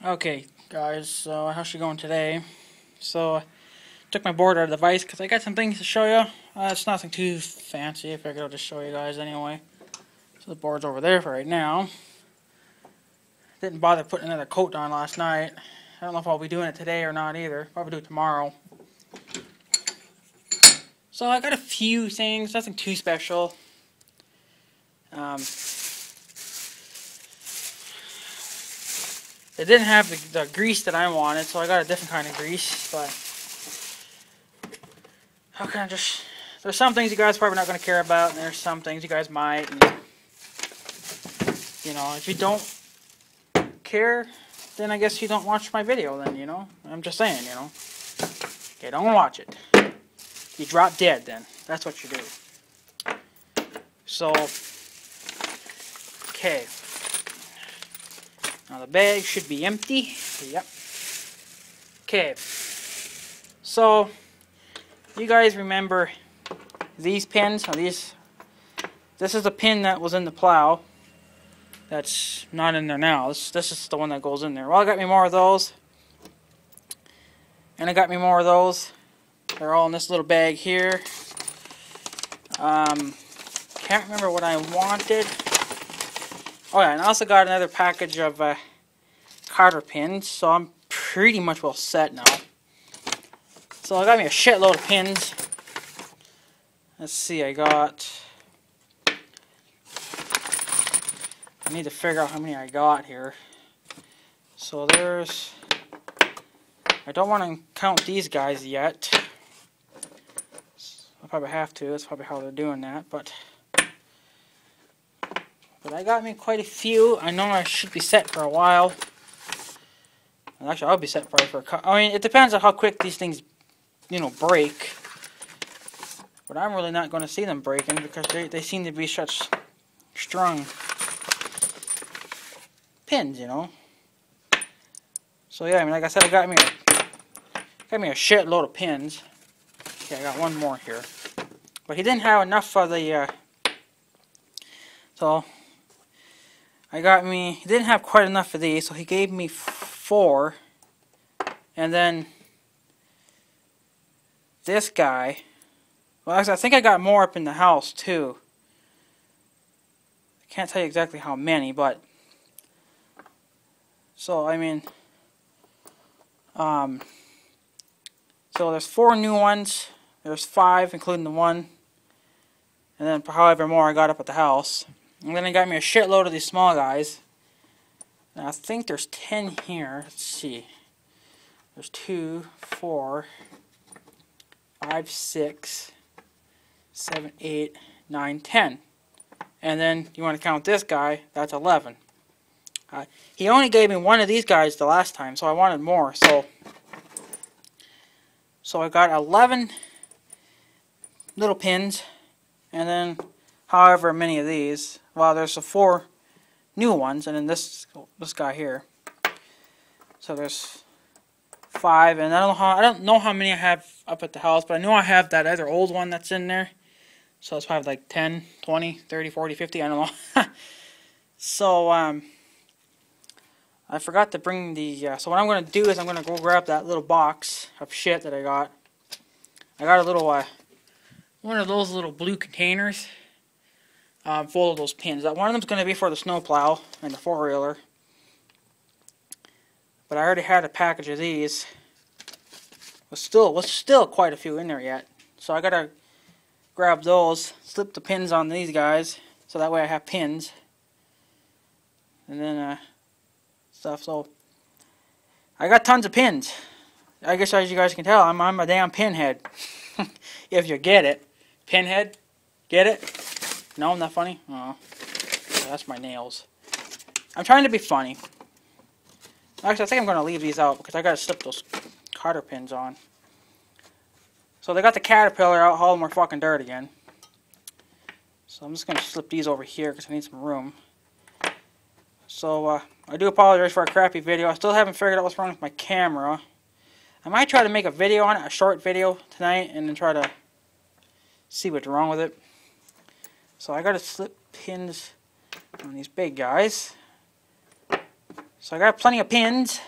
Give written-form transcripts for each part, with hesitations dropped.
Okay, guys, so how's she going today? So, took my board out of the vise because I got some things to show you. It's nothing too fancy. I figured I'll just show you guys anyway. So the board's over there for right now. Didn't bother putting another coat on last night. I don't know if I'll be doing it today or not either. Probably do it tomorrow. So I got a few things, nothing too special. It didn't have the grease that I wanted, so I got a different kind of grease, but how can I just... There's some things you guys are probably not going to care about, and there's some things you guys might, and, you know, if you don't care, then I guess you don't watch my video then, you know? I'm just saying, you know? Okay, don't watch it. You drop dead then. That's what you do. So, okay. Now the bag should be empty. Yep. Okay. So, you guys remember these pins? This is the pin that was in the plow. That's not in there now. This is the one that goes in there. Well, I got me more of those. And I got me more of those. They're all in this little bag here. Can't remember what I wanted. Oh yeah, and I also got another package of cotter pins, so I'm pretty much well set now. So I got me a shitload of pins. Let's see, I need to figure out how many I got here. So there's... I don't want to count these guys yet. I probably have to. That's probably how they're doing that, but I got me quite a few. I know I should be set for a while. And actually, I'll be set probably for a couple. I mean, it depends on how quick these things, you know, break. But I'm really not going to see them breaking because they seem to be such strong pins, you know. So yeah, I mean, like I said, I got me a shitload of pins. Okay, I got one more here. But he didn't have enough of the, so he didn't have quite enough of these, so he gave me 4. And then this guy, well, actually, I think I got more up in the house, too. I can't tell you exactly how many, but, so, I mean, so there's 4 new ones. There's 5, including the one. And then however more I got up at the house. And then I got me a shitload of these small guys. And I think there's 10 here. Let's see. There's 2, 4, 5, 6, 7, 8, 9, 10. And then you want to count this guy, that's 11. He only gave me one of these guys the last time, so I wanted more. So I got 11 little pins, and then however many of these. Well, there's the 4 new ones, and then this guy here. So there's 5, and I don't know how many I have up at the house, but I know I have that other old one that's in there. So it's probably like 10, 20, 30, 40, 50, I don't know. So I forgot to bring the, so what I'm going to do is I'm going to go grab that little box of shit that I got. I got a little, one of those little blue containers full of those pins. One of them's going to be for the snowplow and the 4-wheeler. But I already had a package of these. Was still quite a few in there yet. So I got to grab those, slip the pins on these guys, so that way I have pins. And then, stuff. So I got tons of pins. I guess as you guys can tell, I'm a damn pinhead. If you get it. Pinhead? Get it? No, I'm not funny? Oh. That's my nails. I'm trying to be funny. Actually, I think I'm going to leave these out because I got to slip those cotter pins on. So they got the Caterpillar out hauling more fucking dirt again. So I'm just going to slip these over here because I need some room. So, I do apologize for a crappy video. I still haven't figured out what's wrong with my camera. I might try to make a video on it, a short video tonight, and then try to see what's wrong with it. So I got to slip pins on these big guys. So I got plenty of pins.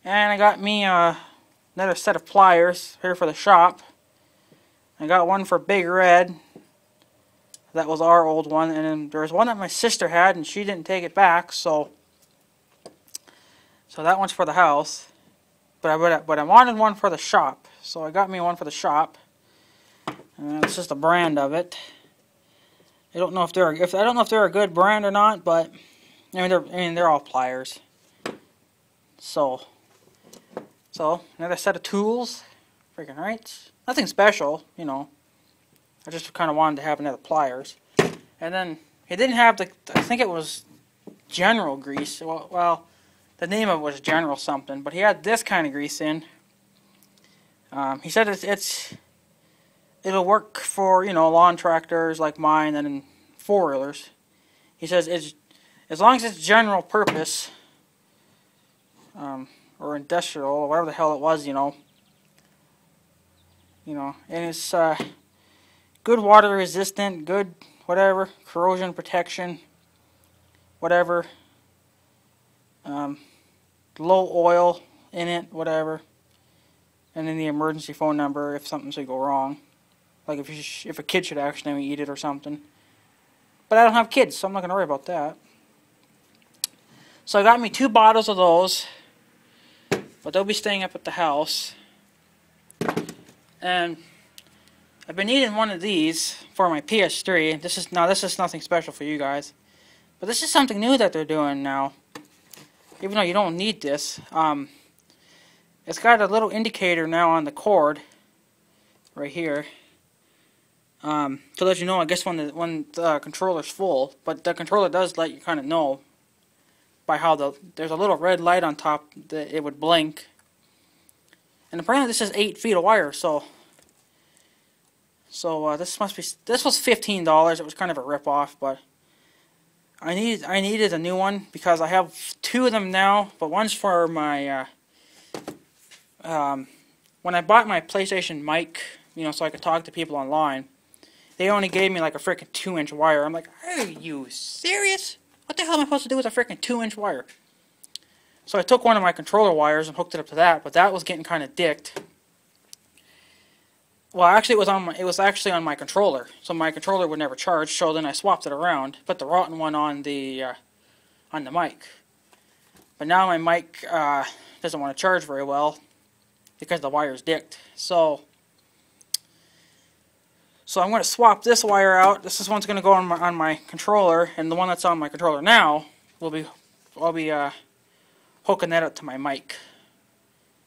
And I got me another set of pliers here for the shop. I got one for Big Red. That was our old one. And then there was one that my sister had, and she didn't take it back. So that one's for the house. But I wanted one for the shop. So I got me one for the shop. And it's just a brand of it. I don't know if they're a good brand or not, but I mean they're all pliers. So another set of tools, freaking right. Nothing special, you know. I just kind of wanted to have another pliers. And then he didn't have the, I think it was General grease. Well, the name of it was General something, but he had this kind of grease in. He said it'll work for, you know, lawn tractors like mine and then four-wheelers. He says it's as long as it's general purpose, or industrial, or whatever the hell it was, you know, and it's good water resistant, good whatever, corrosion protection, whatever, low oil in it, whatever, and then the emergency phone number if something should go wrong, like if a kid should accidentally eat it or something. But I don't have kids, so I'm not going to worry about that. So I got me 2 bottles of those, but they'll be staying up at the house. And I've been needing one of these for my PS3. This is nothing special for you guys, but this is something new that they're doing now. Even though you don't need this, it's got a little indicator now on the cord, right here, to let you know, I guess, when the controller's full. But the controller does let you kind of know by how there's a little red light on top that it would blink. And apparently this is 8 feet of wire, so this was $15. It was kind of a rip-off, but I needed a new one because I have 2 of them now, but one's for my when I bought my PlayStation mic, you know, so I could talk to people online, they only gave me like a freaking 2-inch wire. I'm like, are you serious? What the hell am I supposed to do with a freaking 2-inch wire? So I took one of my controller wires and hooked it up to that, but that was getting kind of dicked. Well, actually, it was actually on my controller, so my controller would never charge. So then I swapped it around, put the rotten one on the mic. But now my mic doesn't want to charge very well because the wire's dicked. So I'm going to swap this wire out. This one's going to go on my controller, and the one that's on my controller now I'll be hooking that up to my mic,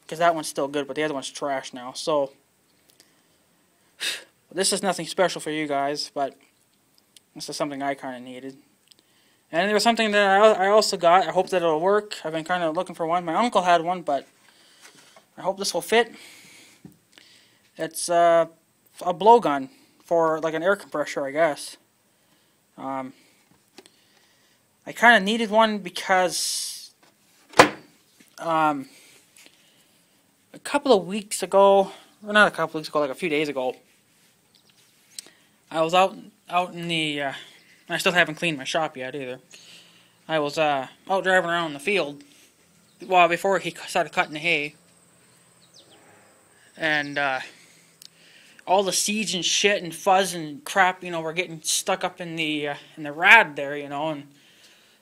because that one's still good, but the other one's trash now. So this is nothing special for you guys, but this is something I kind of needed. And there was something that I also got. I hope that it'll work. I've been kind of looking for one. My uncle had one, but I hope this will fit. It's a blowgun for like an air compressor, I guess. I kind of needed one because a couple of weeks ago, or not a couple of weeks ago, like a few days ago, I was out in the, I still haven't cleaned my shop yet either. I was out driving around in the field, well, before he started cutting the hay, and all the seeds and shit and fuzz and crap, you know, were getting stuck up in the rad there, you know, and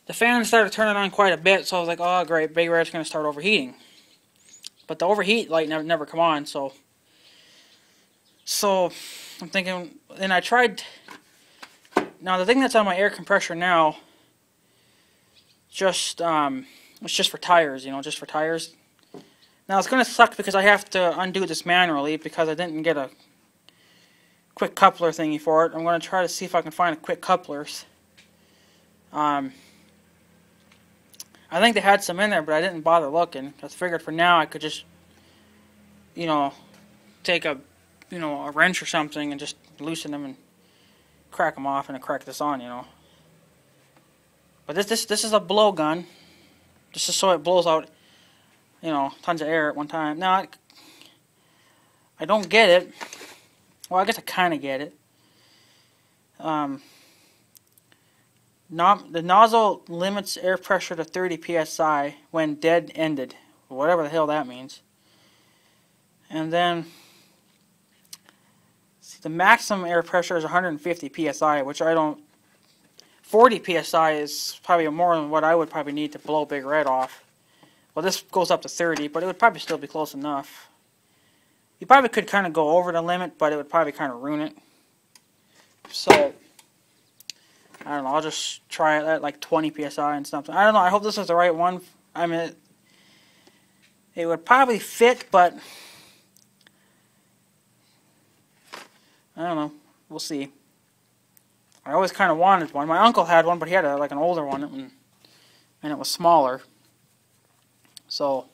the fan started turning on quite a bit, so I was like, oh great, Big Red's going to start overheating. But the overheat light never come on, so I'm thinking, and I tried. Now the thing that's on my air compressor now, it's just for tires, you know, just for tires. Now it's gonna suck because I have to undo this manually because I didn't get a quick coupler thingy for it. I'm gonna try to see if I can find a quick couplers. I think they had some in there, but I didn't bother looking. I figured for now I could just, you know, take a wrench or something and just loosen them and crack them off and crack this on, you know. But this is a blowgun. This is so it blows out, you know, tons of air at one time. Now I don't get it. Well, I guess I kind of get it. The nozzle limits air pressure to 30 psi when dead-ended, whatever the hell that means. And then, see, the maximum air pressure is 150 psi, which I don't. 40 psi is probably more than what I would probably need to blow Big Red off. Well, this goes up to 30, but it would probably still be close enough. You probably could kind of go over the limit, but it would probably kind of ruin it. So, I don't know, I'll just try it at like 20 psi and something. I don't know, I hope this is the right one. I mean, it would probably fit, but I don't know. We'll see. I always kind of wanted one. My uncle had one, but he had like an older one, and it was smaller. So,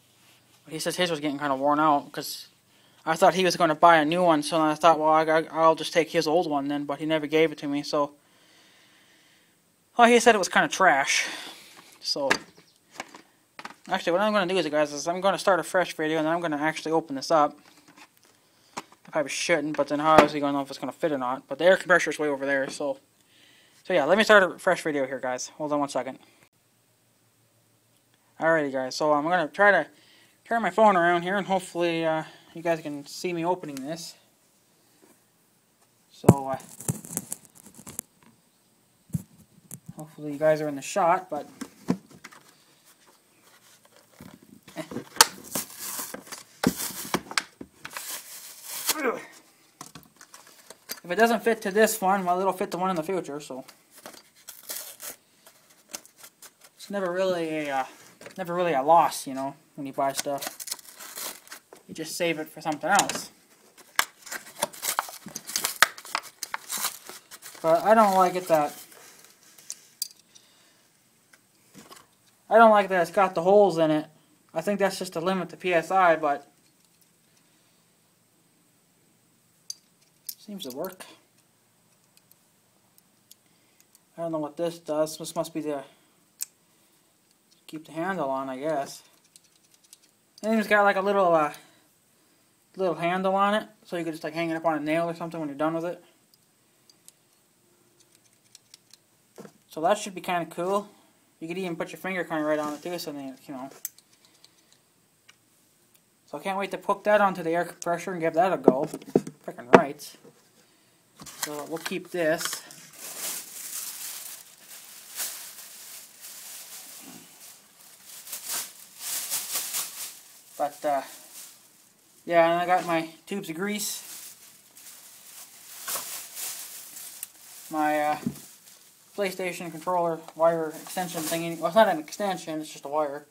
he says his was getting kind of worn out, because I thought he was going to buy a new one, so I thought, well, I'll just take his old one then, but he never gave it to me, so. Well, he said it was kind of trash. So, actually, what I'm going to do guys, is I'm going to start a fresh video, and then I'm going to actually open this up. I probably shouldn't, but then how is he going to know if it's going to fit or not? But the air compressor is way over there, so yeah, let me start a fresh video here, guys. Hold on one second. Alrighty, guys, so I'm going to try to turn my phone around here, and hopefully you guys can see me opening this. So, hopefully you guys are in the shot, but if it doesn't fit to this one, well, it'll fit the one in the future, so it's never really a loss, you know, when you buy stuff. You just save it for something else. But I don't like it that it's got the holes in it. I think that's just to limit the PSI, but seems to work. I don't know what this does. This must be to keep the handle on, I guess. And it's got like a little handle on it, so you could just like hang it up on a nail or something when you're done with it. So that should be kind of cool. You could even put your finger kind of right on it too, so then, you know. So I can't wait to hook that onto the air compressor and give that a go. Frickin' right. So we'll keep this. But, yeah, and I got my tubes of grease. My PlayStation controller wire extension thingy. Well, it's not an extension, it's just a wire.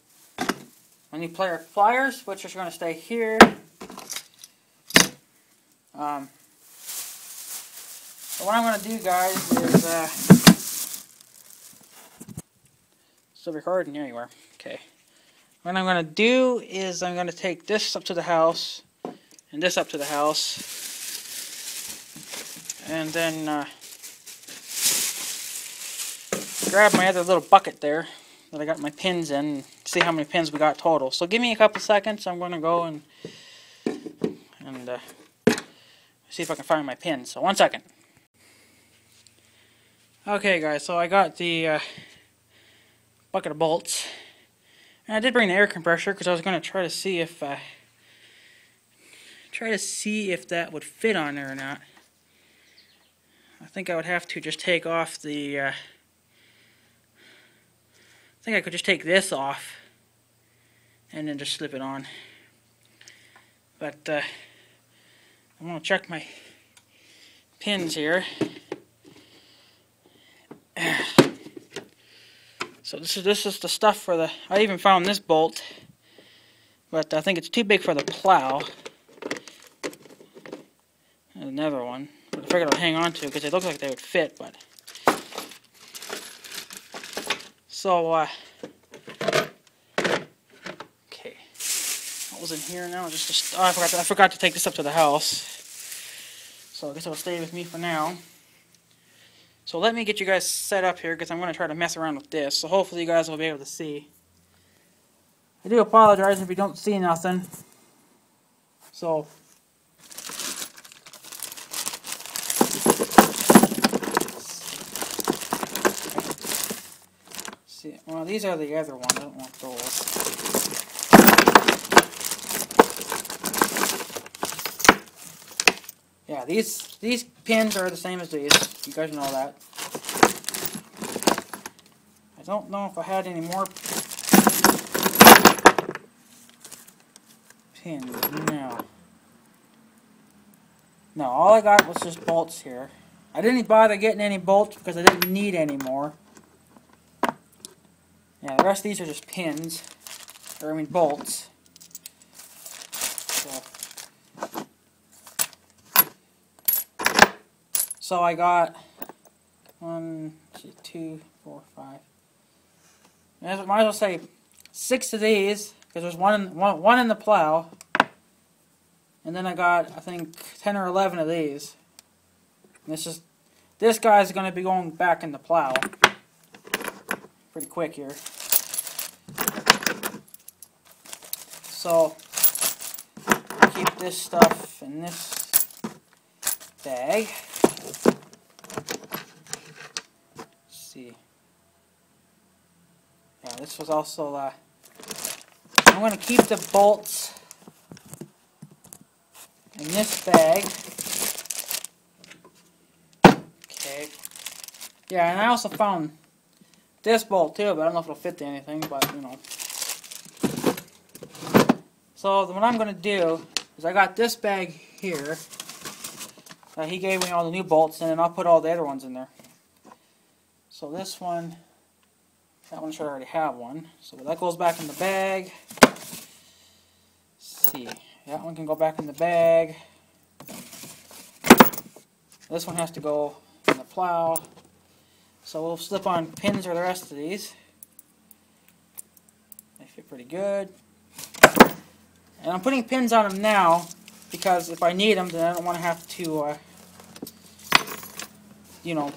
My new pliers, which are going to stay here. So what I'm going to do, guys, is, still recording? Yeah, you are. Okay. What I'm going to do is I'm going to take this up to the house, and this up to the house, and then grab my other little bucket there that I got my pins in, and see how many pins we got total. So give me a couple seconds. I'm going to go and see if I can find my pins. So 1 second. Okay, guys, so I got the bucket of bolts, and I did bring the air compressor because I was going to try to see if that would fit on there or not. I think I would have to just take off the. I think I could just take this off and then just slip it on. But I'm going to check my pins here. So this is the stuff for the. I even found this bolt, but I think it's too big for the plow. There's another one, but I figured I'd hang on to because they look like they would fit. But so okay, what was in here now? Just I forgot to take this up to the house. So I guess it'll stay with me for now. So let me get you guys set up here because I'm going to try to mess around with this. So hopefully you guys will be able to see. I do apologize if you don't see nothing. So see, well, these are the other ones. I don't want those. Yeah, these pins are the same as these. You guys know that. I don't know if I had any more pins. No. No, all I got was just bolts here. I didn't bother getting any bolts because I didn't need any more. Yeah, the rest of these are just pins. Or, I mean, bolts. So I got 1, 2, 4, 5. Might as well say 6 of these because there's one in the plow, and then I got I think 10 or 11 of these. And this guy's going to be going back in the plow pretty quick here. So keep this stuff in this bag. See. Yeah, this was also, I'm going to keep the bolts in this bag. Okay. Yeah, and I also found this bolt too, but I don't know if it'll fit to anything, but you know. So what I'm going to do is I got this bag here. He gave me all the new bolts, and then I'll put all the other ones in there. So this one, that one should already have one. So that goes back in the bag. Let's see, that one can go back in the bag. This one has to go in the plow. So we'll slip on pins for the rest of these. They fit pretty good. And I'm putting pins on them now because if I need them, then I don't want to have to, you know,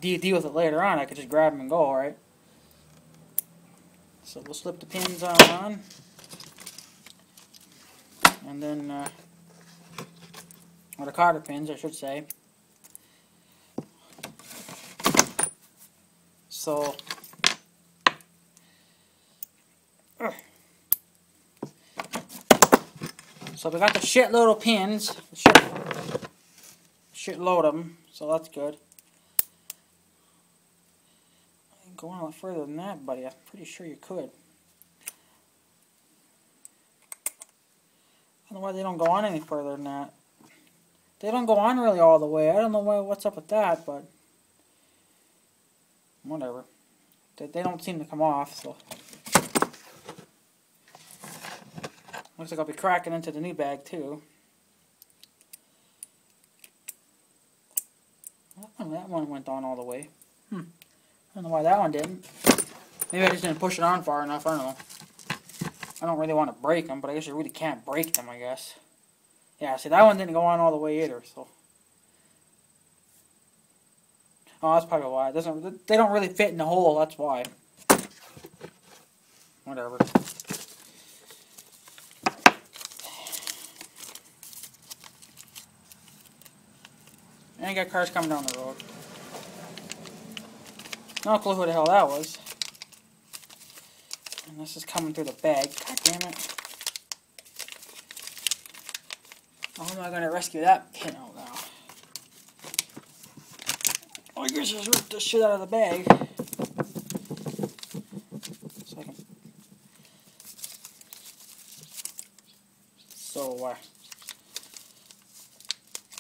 deal with it later on. I could just grab them and go, right? So we'll slip the pins on, and then, or the cotter pins, I should say. So, we got the shitload of pins, shitload of them, so that's good. Go on a lot further than that, buddy. I'm pretty sure you could. I don't know why they don't go on any further than that. They don't go on really all the way. I don't know what's up with that, but whatever. They don't seem to come off, so. Looks like I'll be cracking into the new bag, too. That one went on all the way. I don't know why that one didn't. Maybe I just didn't push it on far enough. I don't know. I don't really want to break them, but I guess you really can't break them, I guess. Yeah, see, that one didn't go on all the way either, so. Oh, that's probably why. They don't really fit in the hole, that's why. Whatever. And I got cars coming down the road. No clue who the hell that was. And this is coming through the bag. God damn it. How am I going to rescue that pin out now? Oh, I guess just rip this shit out of the bag. So I can... So,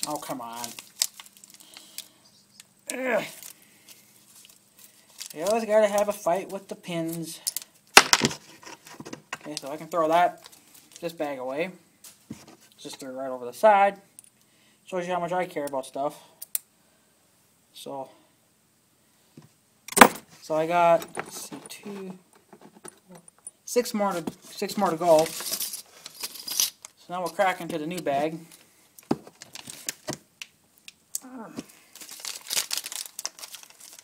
oh, come on. Ugh. You always gotta have a fight with the pins. Okay, so I can throw this bag away. Just throw it right over the side. Shows you how much I care about stuff. So I got, let's see, 6 more to go. So now we're cracking into the new bag.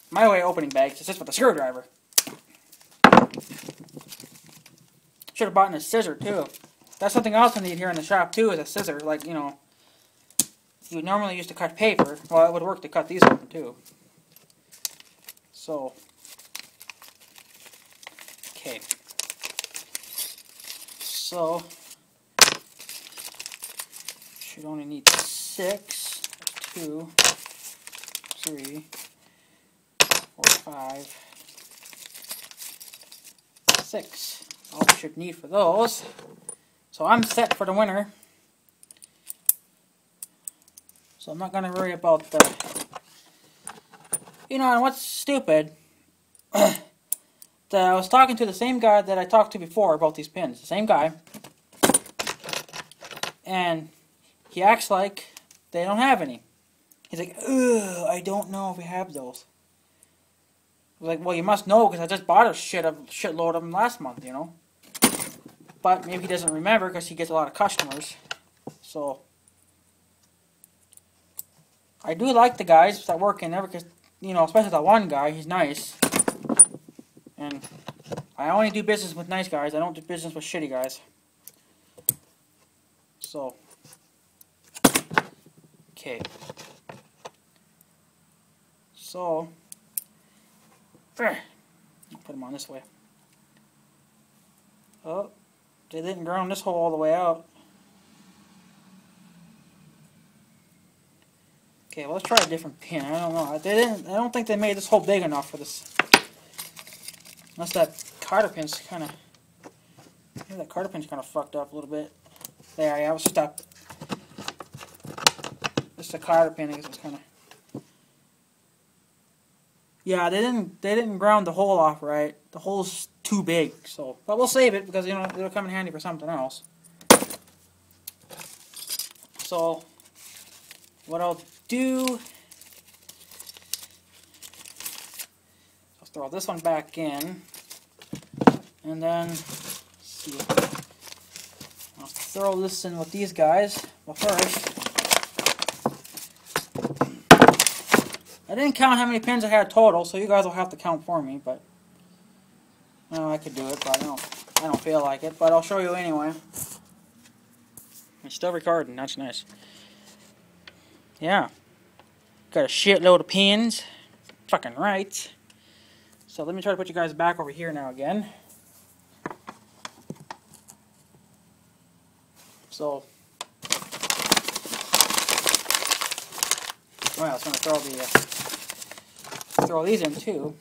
My way of opening bags is just with a screwdriver. Should have bought a scissor too. That's something else I need here in the shop too, is a scissor. Like, you know, you would normally use to cut paper. Well, it would work to cut these open too. So, okay. So, should only need 6. 6. 2, 3, 4, 5, 6. All we should need for those. So I'm set for the winter. So I'm not going to worry about the... You know, and what's stupid... I was talking to the same guy that I talked to before about these pins. The same guy. And he acts like they don't have any. He's like, ugh, I don't know if we have those. I was like, well, you must know because I just bought a shitload of them last month, you know. But maybe he doesn't remember because he gets a lot of customers. So, I do like the guys that work in there because, you know, especially that one guy, he's nice. And I only do business with nice guys. I don't do business with shitty guys. So, okay. So, I'll put them on this way. Oh, they didn't ground this hole all the way out. Okay, well, let's try a different pin. I don't know. I don't think they made this hole big enough for this. Unless that cotter pin's kind of... Maybe that cotter pin's kind of fucked up a little bit. There, yeah, I was stuck. Just the cotter pin, I guess, was kind of... Yeah, they didn't ground the hole off right. The hole's too big, so... But we'll save it, because, you know, it'll come in handy for something else. So, what I'll do... I'll throw this one back in. And then... Let's see. I'll throw this in with these guys. Well, first... I didn't count how many pins I had total, so you guys will have to count for me, but... Well, I could do it, but I don't feel like it, but I'll show you anyway. I'm still recording, that's nice. Yeah. Got a shitload of pins. Fucking right. So let me try to put you guys back over here now again. So... Well, I was going to throw these in too.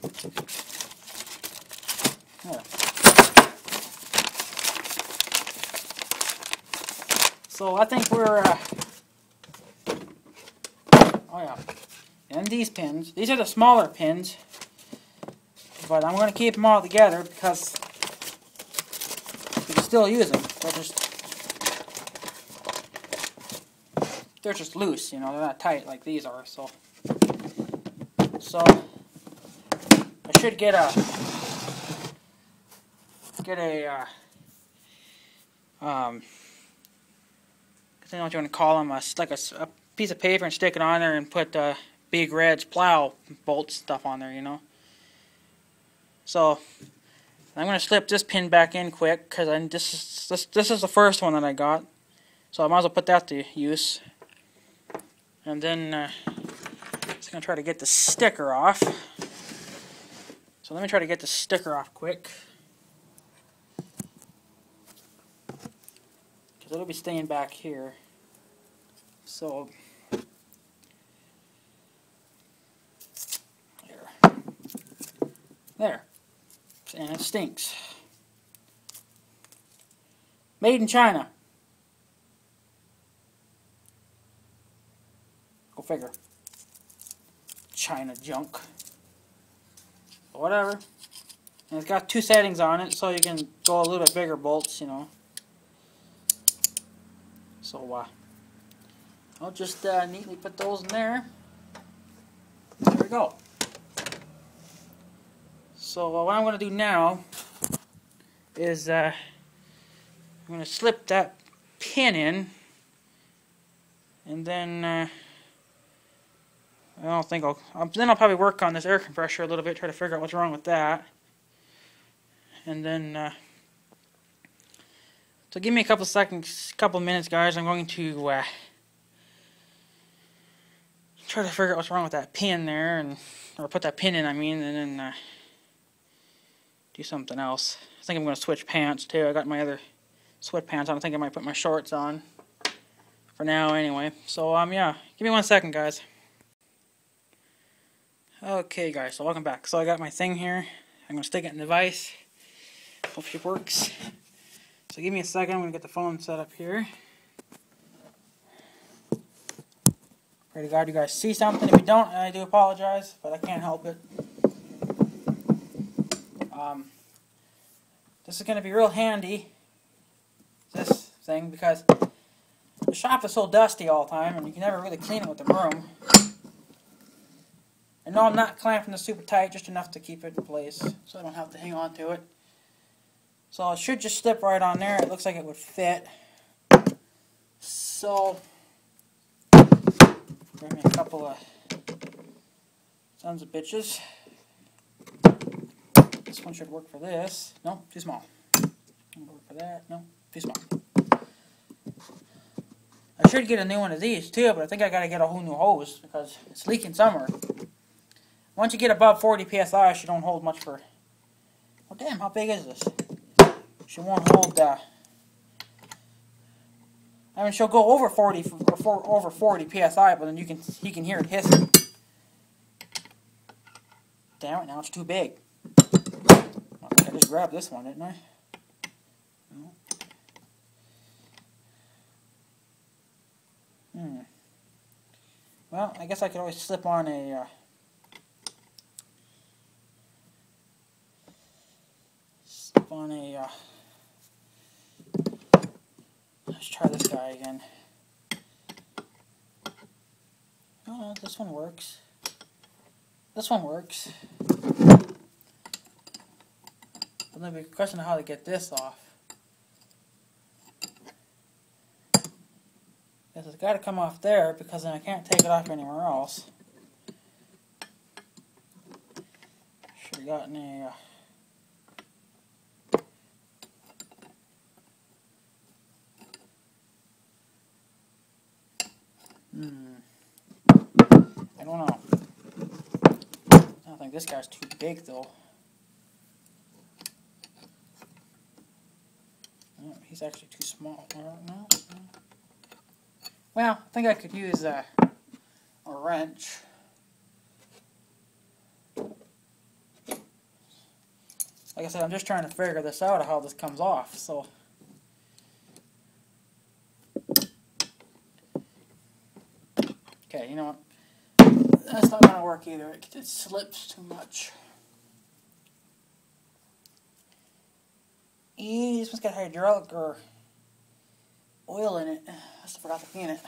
There. So I think we're, oh yeah, and these pins. These are the smaller pins, but I'm going to keep them all together because you can still use them. They're just loose, you know, they're not tight like these are, so I should get a I don't know what you want to call them, like a piece of paper and stick it on there and put big red plow bolt stuff on there, you know. So I'm going to slip this pin back in quick because this is the first one that I got, so I might as well put that to use. And then just going to try to get the sticker off. So let me try to get the sticker off quick. Because it'll be staying back here. So, there. And it stinks. Made in China. Go figure. China junk. But whatever. And it's got 2 settings on it, so you can go a little bit bigger bolts, you know. So, I'll just neatly put those in there. There we go. So, what I'm going to do now is I'm going to slip that pin in, and then I don't think then I'll probably work on this air compressor a little bit, try to figure out what's wrong with that. And then, so give me a couple minutes, guys. I'm going to try to figure out what's wrong with that pin there, or put that pin in, I mean, and then do something else. I think I'm going to switch pants too. I got my other sweatpants on. I think I might put my shorts on. for now anyway. So yeah, give me 1 second, guys. Okay, guys, so welcome back. So I got my thing here. I'm gonna stick it in the vise. Hope it works. So give me a second. I'm gonna get the phone set up here. Pray to God you guys see something. If you don't, I do apologize, but I can't help it. This is going to be real handy, this thing, because the shop is so dusty all the time, and you can never really clean it with the broom. And no, I'm not clamping this super tight, just enough to keep it in place, so I don't have to hang on to it. So it should just slip right on there. It looks like it would fit. So, bring me a couple of sons of bitches. This one should work for this. No, too small. Work for that. No, too small. I should get a new one of these too, but I think I gotta get a whole new hose because it's leaking somewhere. Once you get above 40 psi, she don't hold much for. Oh damn! How big is this? She won't hold. I mean, she'll go over 40 over 40 psi, but then you can hear it hissing. Damn it! Now it's too big. I just grabbed this one, didn't I? No. Well, I guess I could always slip on a let's try this guy again. Oh, this one works. This one works. But then the question of how to get this off. Because it's got to come off there, because then I can't take it off anywhere else. Should have gotten a. I don't know. I don't think this guy's too big though. No, he's actually too small. No. Well, I think I could use a wrench. Like I said, I'm just trying to figure this out of how this comes off. So. Okay, you know what? That's not going to work either. It slips too much. This one's got hydraulic or oil in it. I just forgot to clean it.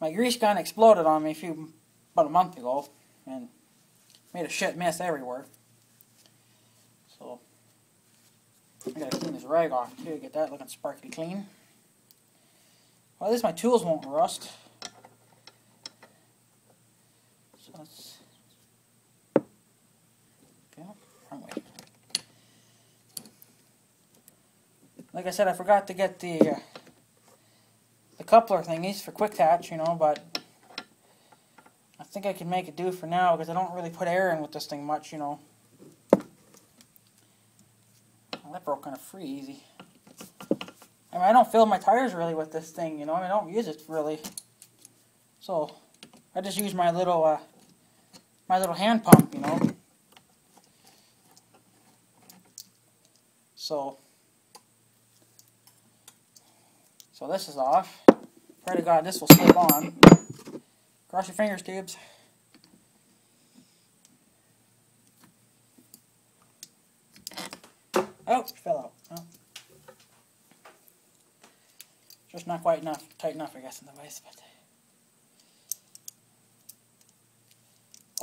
My grease gun exploded on me about a month ago and made a shit mess everywhere. So I gotta clean this rag off too, get that looking sparkly clean. Well, at least my tools won't rust. So let's wrong way. Like I said, I forgot to get the coupler thingies for quick attach, you know, but I think I can make it do for now because I don't really put air in with this thing much, you know. Well, that broke kind of free easy. I mean, I don't fill my tires really with this thing, you know. I mean, I don't use it really. So I just use my little hand pump, you know. So this is off. Pray to God this will slip on. Cross your fingers, tubes. Oh, it fell out. Oh. Just not quite enough, tight enough, I guess, in the vise. But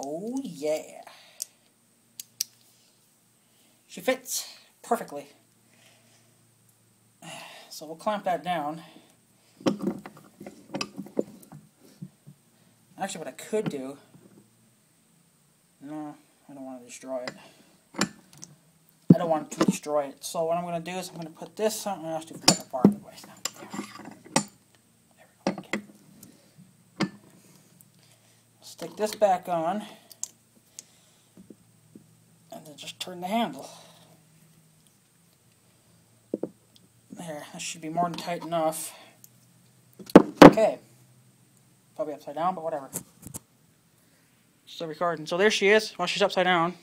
oh yeah, she fits perfectly. So we'll clamp that down. Actually, what I could do... No, I don't want to destroy it. I don't want to destroy it. So what I'm going to do is I'm going to put this on... I have to put it part of the way now. There we go. Okay. Stick this back on. And then just turn the handle. There, that should be more than tight enough. Okay. Probably upside down, but whatever. Still recording. So there she is. Well, she's upside down.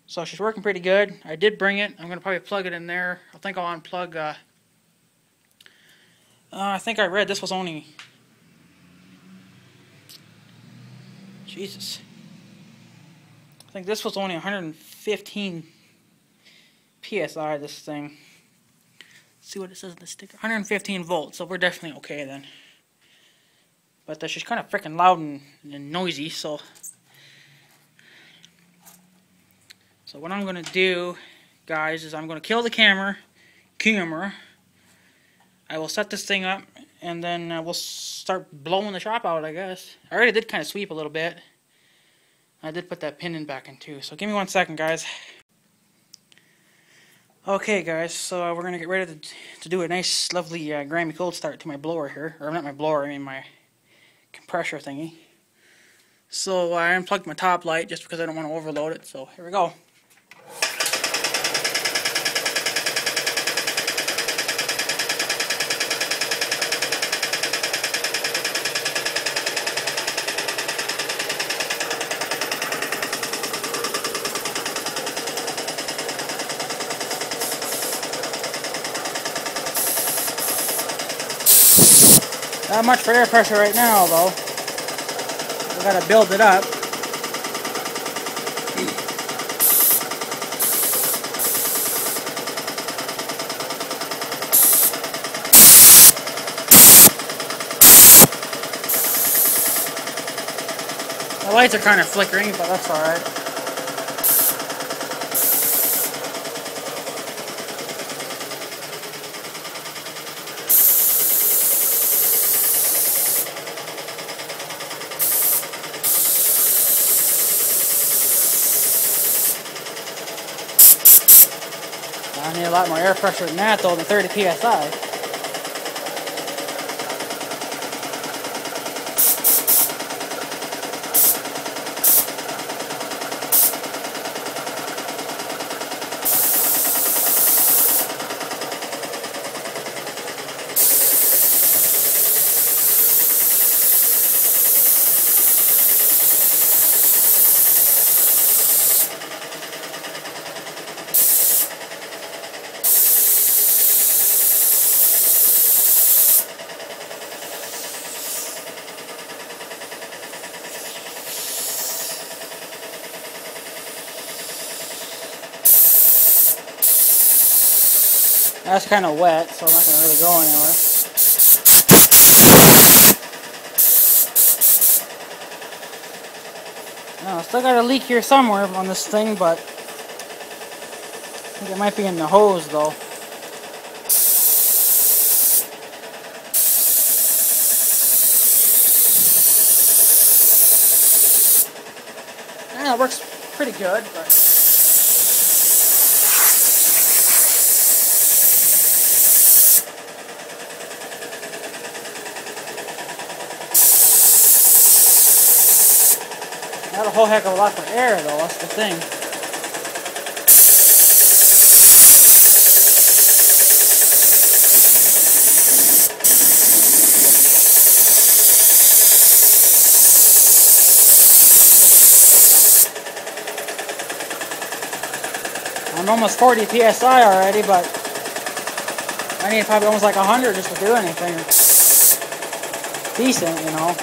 So she's working pretty good. I did bring it. I'm going to probably plug it in there. I think I'll unplug... I think I read this was only... Jesus. I think this was only 115 PSI, this thing. Let's see what it says on the sticker. 115 volts, so we're definitely okay then. But she's kind of freaking loud and noisy, so what I'm going to do, guys, is I'm going to kill the camera. I will set this thing up, and then we'll start blowing the shop out, I guess. I already did kind of sweep a little bit. I did put that pin in back in too, so give me 1 second, guys. Okay, guys, so we're going to get ready to do a nice, lovely Grammy cold start to my blower here. Or not my blower, I mean my compressor thingy. So I unplugged my top light just because I don't want to overload it, so here we go. Not much for air pressure right now, though. We gotta build it up. The lights are kind of flickering, but that's alright. I need a lot more air pressure than that, though, than 30 PSI. That's kind of wet, so I'm not going to really go anywhere. Now, I still got a leak here somewhere on this thing, but I think it might be in the hose, though. Yeah, it works pretty good, but... Not a whole heck of a lot for air, though, that's the thing. I'm almost 40 PSI already, but I need probably almost like 100 just to do anything decent, you know.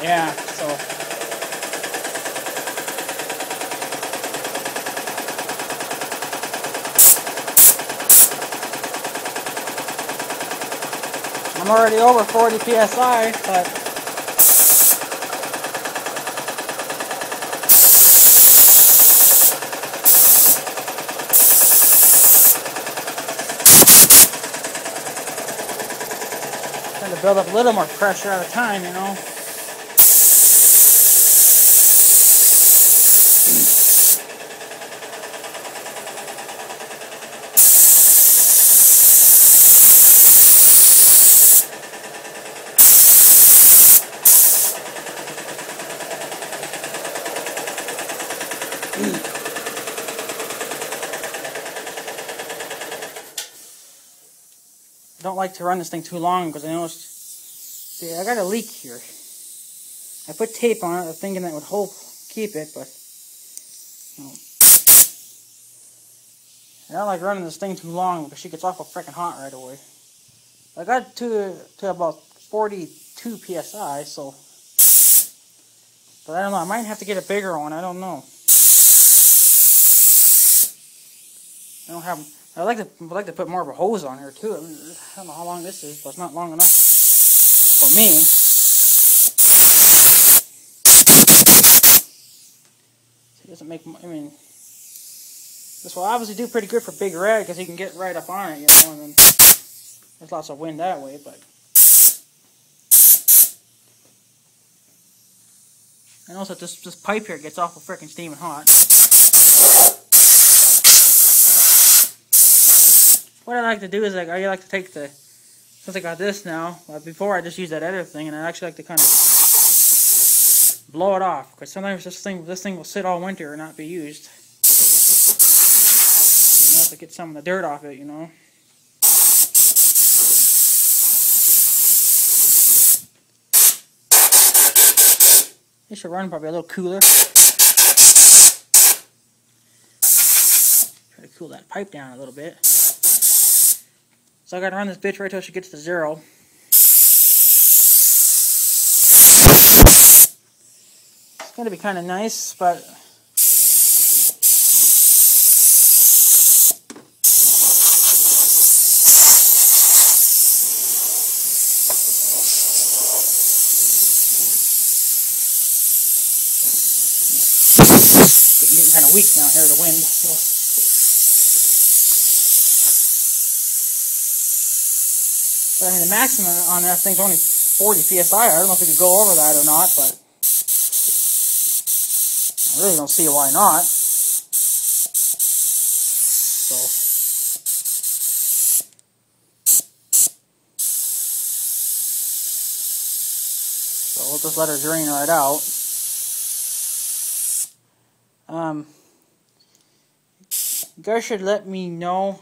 Yeah, so I'm already over 40 psi, but trying to build up a little more pressure at a time, you know. I don't like to run this thing too long because I noticed, see, I got a leak here. I put tape on it thinking that would keep it, but you know, I don't like running this thing too long because she gets awful freaking hot right away. I got to about 42 psi, so, but I don't know, I might have to get a bigger one, I don't know. I don't have, I'd like to put more of a hose on here too. I mean, I don't know how long this is, but it's not long enough for me. It doesn't make, I mean, this will obviously do pretty good for Big Red because he can get right up on it, you know, and then there's lots of wind that way, but I notice that this pipe here gets awful freaking steaming hot. What I like to do is I like to take the, since I got this now, before I just used that other thing, and I actually like to kind of blow it off, because sometimes this thing will sit all winter and not be used. You have to get some of the dirt off it, you know. It should run probably a little cooler. Try to cool that pipe down a little bit. So I gotta run this bitch right till she gets to 0. It's gonna be kind of nice, but getting kind of weak now here, the wind. So. I mean, the maximum on that thing's only 40 psi. I don't know if we could go over that or not, but I really don't see why not. So we'll just let her drain right out. You guys should let me know.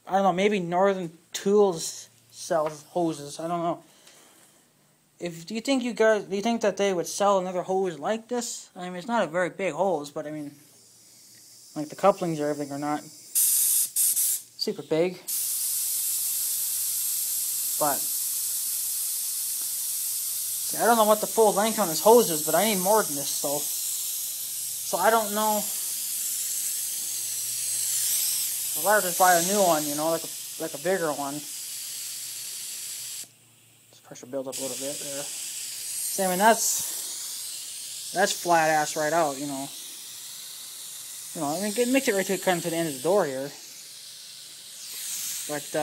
I don't know, maybe Northern Tools sells hoses. I don't know. Do you think that they would sell another hose like this? I mean, it's not a very big hose, but I mean, like the couplings or everything are not super big. But I don't know what the full length on this hose is, but I need more than this, so I don't know. I'd rather just buy a new one, you know, like a bigger one. Pressure builds up a little bit there. See, I mean, that's flat ass right out, you know. I mean, it makes it right to kind of to the end of the door here. But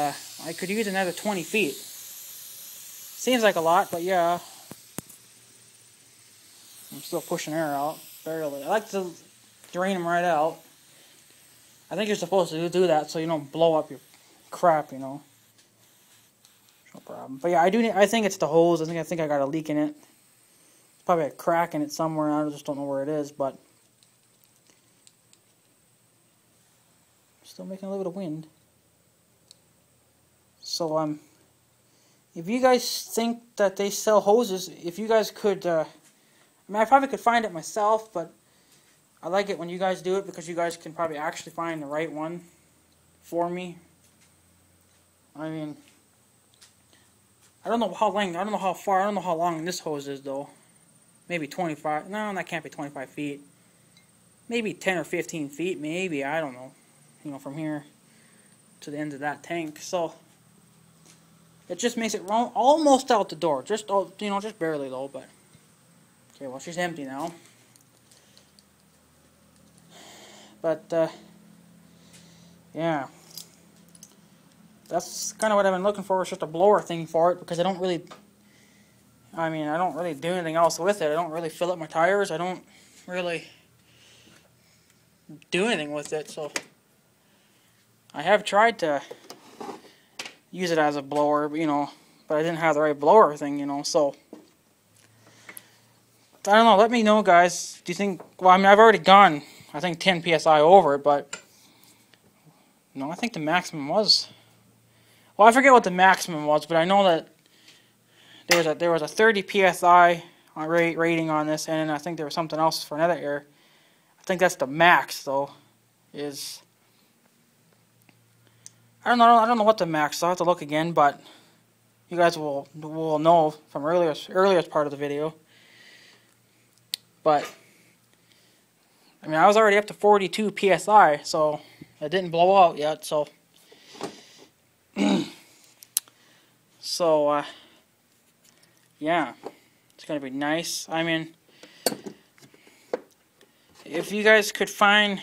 I could use another 20 feet. Seems like a lot, but yeah. I'm still pushing air out, barely. I like to drain them right out. I think you're supposed to do that so you don't blow up your crap, you know. No problem. But yeah, I think it's the hose. I think I got a leak in it. There's probably a crack in it somewhere. I just don't know where it is, but still making a little bit of wind. So if you guys think that they sell hoses, if you guys could, I mean, I probably could find it myself, but I like it when you guys do it because you guys can probably actually find the right one for me. I mean, I don't know how long, I don't know how far, I don't know how long this hose is though. Maybe 25, no, that can't be 25 feet. Maybe 10 or 15 feet, maybe, I don't know. You know, from here to the end of that tank. So, It just makes it run almost out the door. Just, just barely though, but. Okay, well, she's empty now. But, yeah. That's kind of what I've been looking for, is just a blower thing for it, because I don't really do anything else with it. I don't really fill up my tires. I don't really do anything with it, so I have tried to use it as a blower, but I didn't have the right blower thing, so I don't know. Let me know, guys. Do you think, well, I've already gone, I think 10 psi over it, but I think the maximum was, well, I forget what the maximum was, but I know that there was a 30 psi rating on this, and I think there was something else for another air. I think that's the max, though. I don't know what the max is. I'll have to look again, but you guys will know from earliest part of the video. But I was already up to 42 psi, so it didn't blow out yet. So yeah, it's gonna be nice. If you guys could find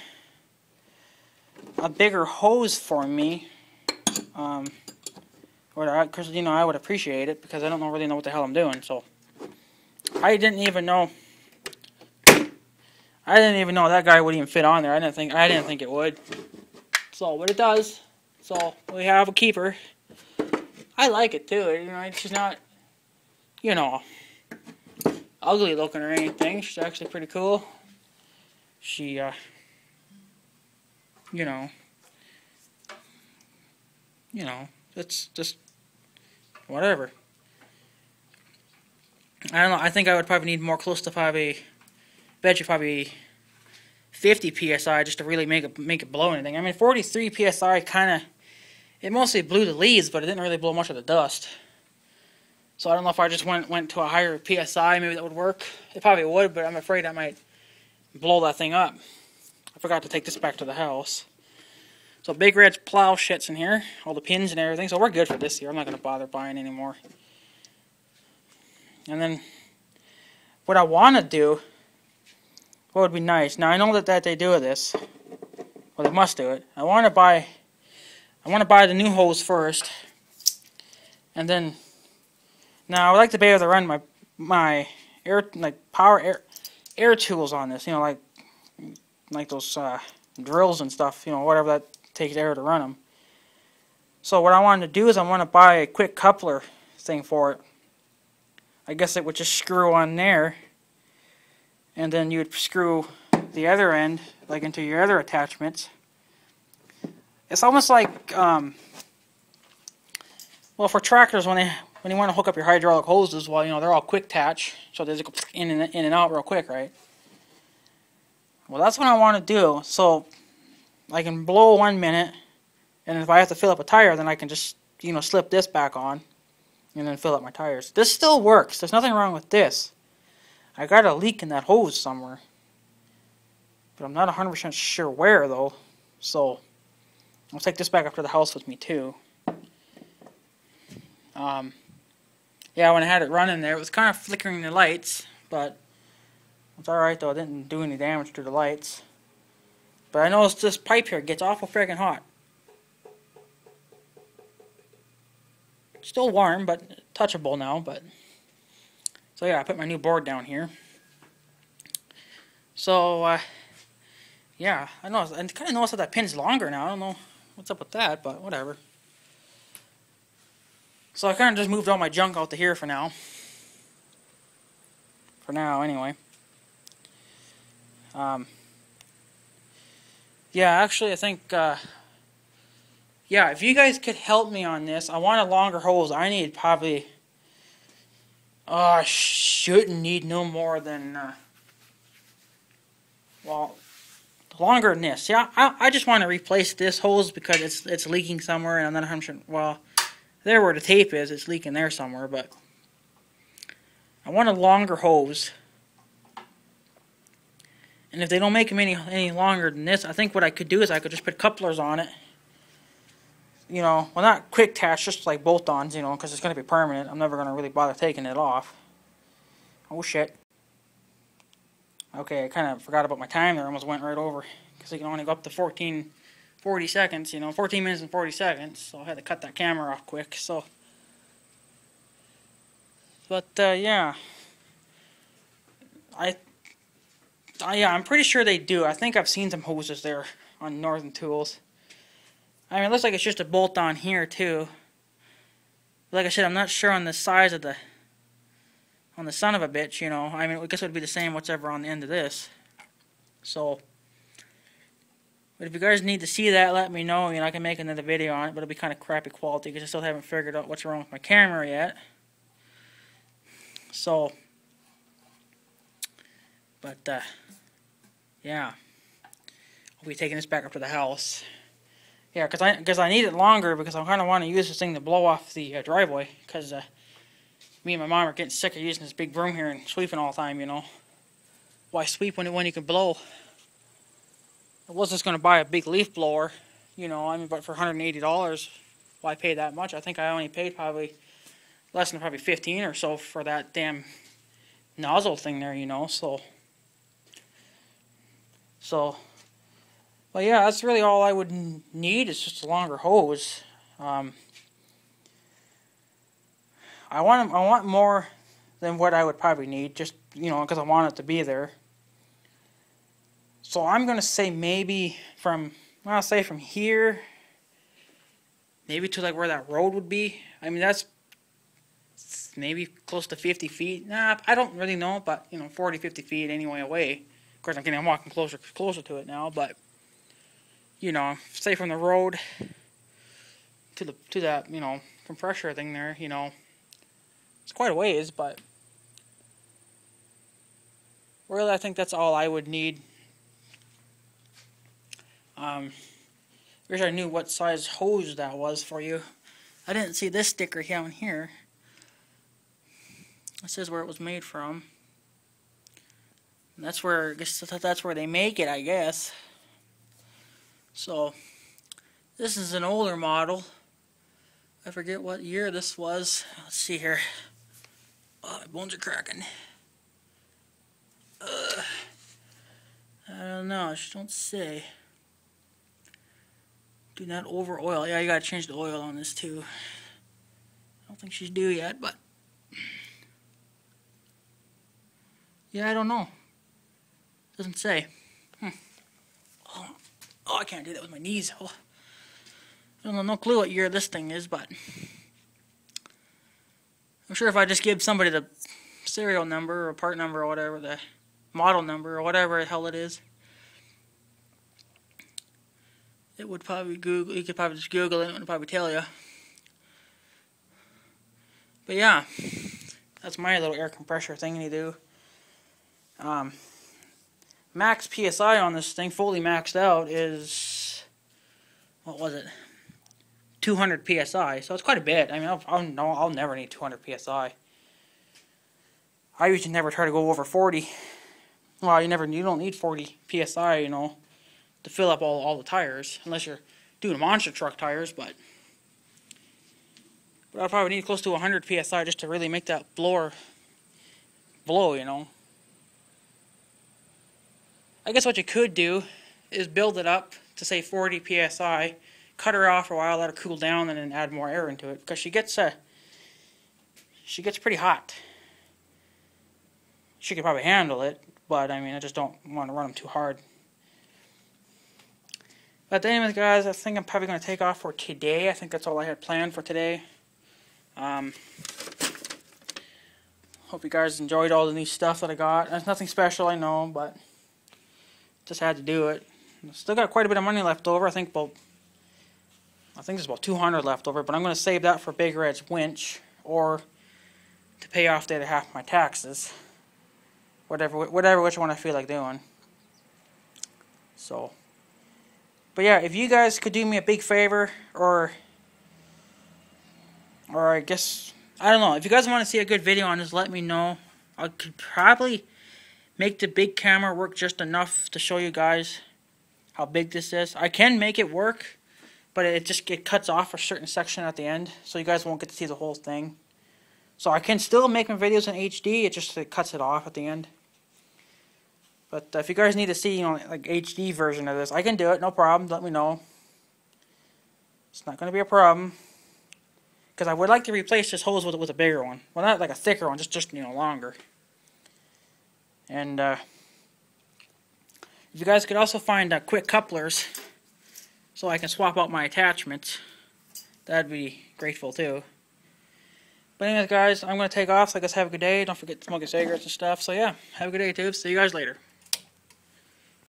a bigger hose for me, because I would appreciate it, because I don't really know what the hell I'm doing. So I didn't even know that guy would even fit on there. I didn't think it would. So, but it does. So we have a keeper. I like it too. She's not, ugly looking or anything. She's actually pretty cool. She, it's just whatever. I don't know. I think I would probably need more, close to probably 50 psi just to really make it blow anything. 43 psi it mostly blew the leaves, but it didn't really blow much of the dust. So I don't know if I just went to a higher psi, maybe that would work. It probably would, but I'm afraid I might blow that thing up. I forgot to take this back to the house. So Big Red's plow shit's in here, all the pins and everything. So we're good for this year. I'm not going to bother buying anymore. And then what I want to do, what would be nice. Now I know that they do this. Well, they must do it. I want to buy the new hose first, and then. Now I would like to be able to run my power air tools on this. Like those drills and stuff. Whatever that takes air to run them. So what I wanted to do is I want to buy a quick coupler thing for it. I guess it would just screw on there, and then you would screw the other end into your other attachments. It's almost like well, for tractors when you want to hook up your hydraulic hoses, well, they're all quick attach, so they just go in and out real quick, right? Well, that's what I want to do. So I can blow 1 minute, and if I have to fill up a tire, then I can just slip this back on, and then fill up my tires. This still works. There's nothing wrong with this. I got a leak in that hose somewhere, but I'm not 100% sure where though. So I'll take this back up to the house with me too. Yeah, when I had it running there, it was kind of flickering the lights, but it's alright though. It didn't do any damage to the lights. But I noticed this pipe here gets awful friggin' hot. Still warm, but touchable now. So yeah, I put my new board down here. So yeah, I kind of noticed that pin's longer now. I don't know what's up with that, but whatever. So I kind of just moved all my junk out to here for now. For now, anyway. Yeah, actually, I think, yeah, if you guys could help me on this, I want a longer hose. I need probably, I shouldn't need no more than, well, longer than this. Yeah, I just want to replace this hose because it's leaking somewhere, and I'm not 100%, well, there where the tape is, it's leaking there somewhere, but I want a longer hose. And if they don't make them any longer than this, I think what I could do is I could just put couplers on it you know, well, not quick attach, just like bolt-ons, you know, because it's going to be permanent. I'm never going to really bother taking it off. Oh, shit. Okay, I kind of forgot about my time there. I almost went right over, because you can only go up to 40 seconds, you know, 14 minutes and 40 seconds. So I had to cut that camera off quick, so. But, yeah. Yeah, I'm pretty sure they do. I think I've seen some hoses there on Northern Tools. I mean, it looks like it's just a bolt on here, too. Like I said, I'm not sure on the size of on the son of a bitch, you know. I mean, I guess it would be the same whatever on the end of this. So, but if you guys need to see that, let me know. You know, I can make another video on it, but it'll be kind of crappy quality because I still haven't figured out what's wrong with my camera yet. So, but, yeah. I'll be taking this back up to the house. Yeah, because I need it longer because I kind of want to use this thing to blow off the driveway. Because me and my mom are getting sick of using this big broom here and sweeping all the time, you know. Why sweep when you can blow? I was just going to buy a big leaf blower, you know, I mean, but for $180, why pay that much? I think I only paid probably less than probably 15 or so for that damn nozzle thing there, you know, so. But yeah, that's really all I would need is just a longer hose. I want more than what I would probably need, just, you know, because I want it to be there. So I'm going to say maybe from here, maybe to like where that road would be. I mean, that's maybe close to 50 feet. Nah, I don't really know, but, you know, 40, 50 feet anyway away. Of course, I'm walking closer to it now, but, you know, say from the road to that, you know, compressor thing there, you know, it's quite a ways, but really I think that's all I would need. Wish I knew what size hose that was for you. I didn't see this sticker down here. It says where it was made from. And that's where, I guess that's where they make it, I guess. So, this is an older model. I forget what year this was. Let's see here. Oh, my bones are cracking. I don't know, I just don't say. Do not over oil. Yeah, you gotta change the oil on this too. I don't think she's due yet, but yeah, I don't know. Doesn't say. Oh, I can't do that with my knees. Oh. I don't know, no clue what year this thing is, but I'm sure if I just give somebody the serial number or part number or whatever, the model number or whatever the hell it is, it would probably Google. You could probably just Google it and it would probably tell you. But yeah, that's my little air compressor thingy do. Max PSI on this thing, fully maxed out, is, what was it? 200 PSI. So it's quite a bit. I mean, I'll never need 200 PSI. I usually never try to go over 40. Well, you don't need 40 PSI, you know, to fill up all the tires, unless you're doing monster truck tires, but I'll probably need close to 100 PSI just to really make that blower blow, you know. I guess what you could do is build it up to say 40 PSI, cut her off for a while, let her cool down, and then add more air into it, because she gets pretty hot. She could probably handle it, but I mean, I just don't want to run them too hard. But anyways, guys, I think I'm probably going to take off for today. I think that's all I had planned for today. Hope you guys enjoyed all the new stuff that I got. It's nothing special, I know, but just had to do it. Still got quite a bit of money left over. I think there's about 200 left over, but I'm going to save that for Big Red's winch or to pay off the other half of my taxes. Whatever which one I feel like doing. So, but yeah, if you guys could do me a big favor, or I guess, I don't know, if you guys want to see a good video on this, let me know. I could probably make the big camera work just enough to show you guys how big this is. I can make it work, but it cuts off a certain section at the end, so you guys won't get to see the whole thing. So I can still make my videos in HD, it cuts it off at the end. But if you guys need to see, like HD version of this, I can do it, no problem. Let me know. It's not going to be a problem. Because I would like to replace this hose with a bigger one. Well, not like a thicker one, just longer. And if you guys could also find quick couplers, so I can swap out my attachments, that'd be grateful too. But anyways, guys, I'm going to take off, so I guess have a good day. Don't forget to smoke your cigarettes and stuff. So yeah, have a good day, too. See you guys later.